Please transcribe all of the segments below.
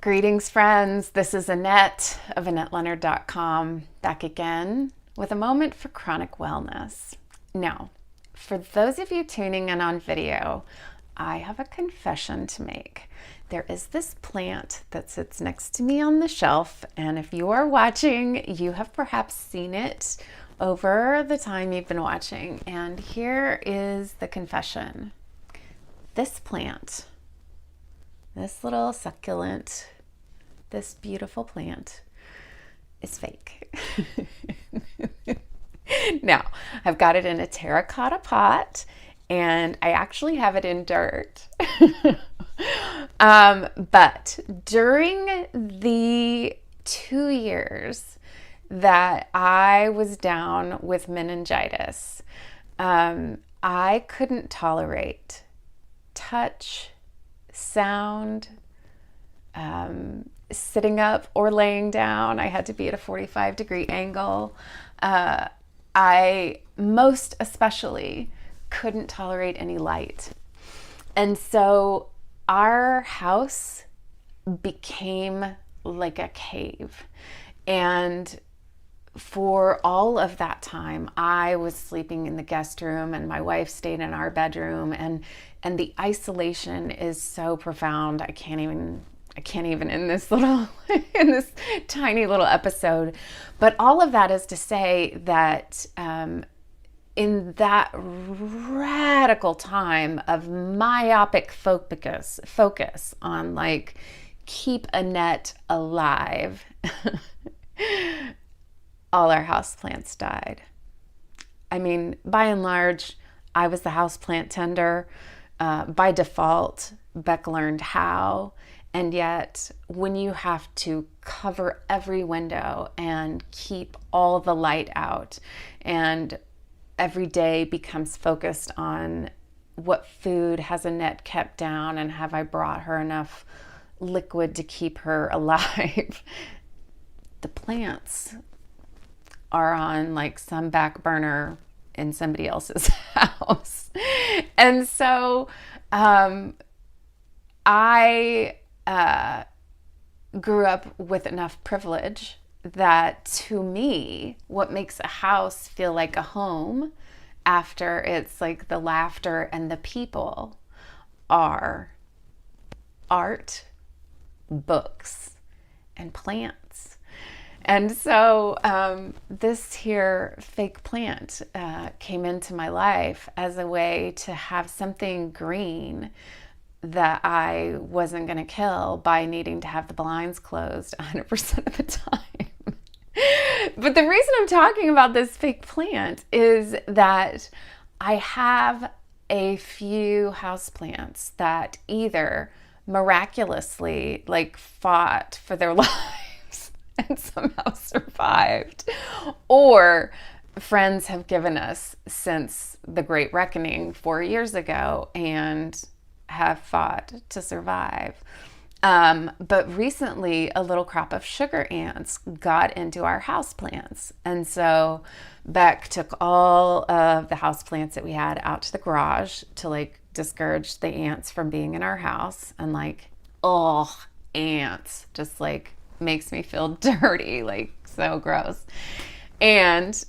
Greetings, friends. This is Annette of AnnetteLeonard.com, back again with a moment for chronic wellness. Now, for those of you tuning in on video, I have a confession to make. There is this plant that sits next to me on the shelf, and if you are watching, you have perhaps seen it over the time you've been watching. And here is the confession. This plant, this little succulent, this beautiful plant is fake. Now, I've got it in a terracotta pot and I actually have it in dirt. But during the 2 years that I was down with meningitis, I couldn't tolerate touch, sound, sitting up or laying down. I had to be at a 45-degree angle. I most especially couldn't tolerate any light. And so our house became like a cave. And for all of that time, I was sleeping in the guest room and my wife stayed in our bedroom, and the isolation is so profound. I can't even in this tiny little episode. But all of that is to say that in that radical time of myopic focus on like keep Annette alive, all our houseplants died. I mean, by and large, I was the houseplant tender. By default, Beck learned how. And yet, when you have to cover every window and keep all the light out, and every day becomes focused on what food has Annette kept down and have I brought her enough liquid to keep her alive, the plants are on like some back burner in somebody else's house. And so I grew up with enough privilege that to me, what makes a house feel like a home after it's like the laughter and the people are art, books, and plants. And so this here fake plant came into my life as a way to have something green that I wasn't going to kill by needing to have the blinds closed 100% of the time. But the reason I'm talking about this fake plant is that I have a few houseplants that either miraculously like fought for their lives and somehow survived, or friends have given us since the Great Reckoning 4 years ago and have fought to survive. But recently, a little crop of sugar ants got into our houseplants. And so Beck took all of the houseplants that we had out to the garage to like discourage the ants from being in our house. And like, oh, ants just like makes me feel dirty, like so gross. And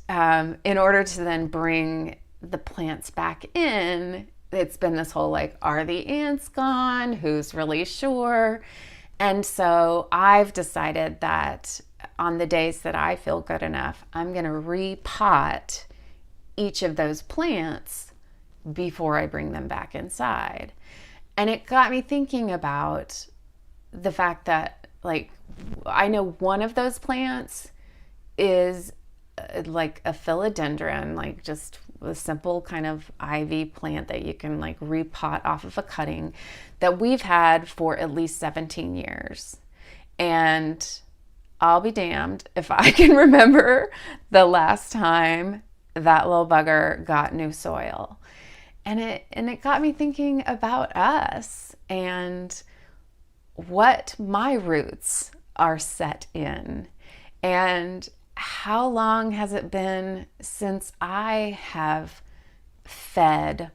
in order to then bring the plants back in, it's been this whole like, are the ants gone? Who's really sure? And so I've decided that on the days that I feel good enough, I'm going to repot each of those plants before I bring them back inside. And it got me thinking about the fact that like, I know one of those plants is like a philodendron, like just a simple kind of ivy plant that you can like repot off of a cutting that we've had for at least 17 years. And I'll be damned if I can remember the last time that little bugger got new soil. And it got me thinking about us and what my roots are set in, and how long has it been since I have fed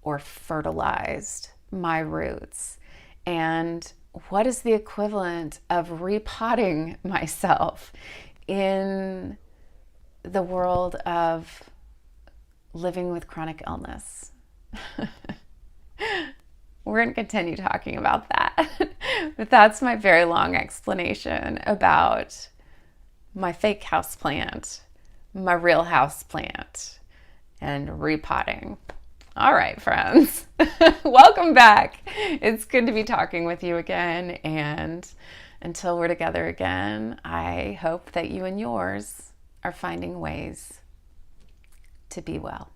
or fertilized my roots, and what is the equivalent of repotting myself in the world of living with chronic illness? We're going to continue talking about that. But that's my very long explanation about my fake houseplant, my real houseplant, and repotting. All right, friends. Welcome back. It's good to be talking with you again. And until we're together again, I hope that you and yours are finding ways to be well.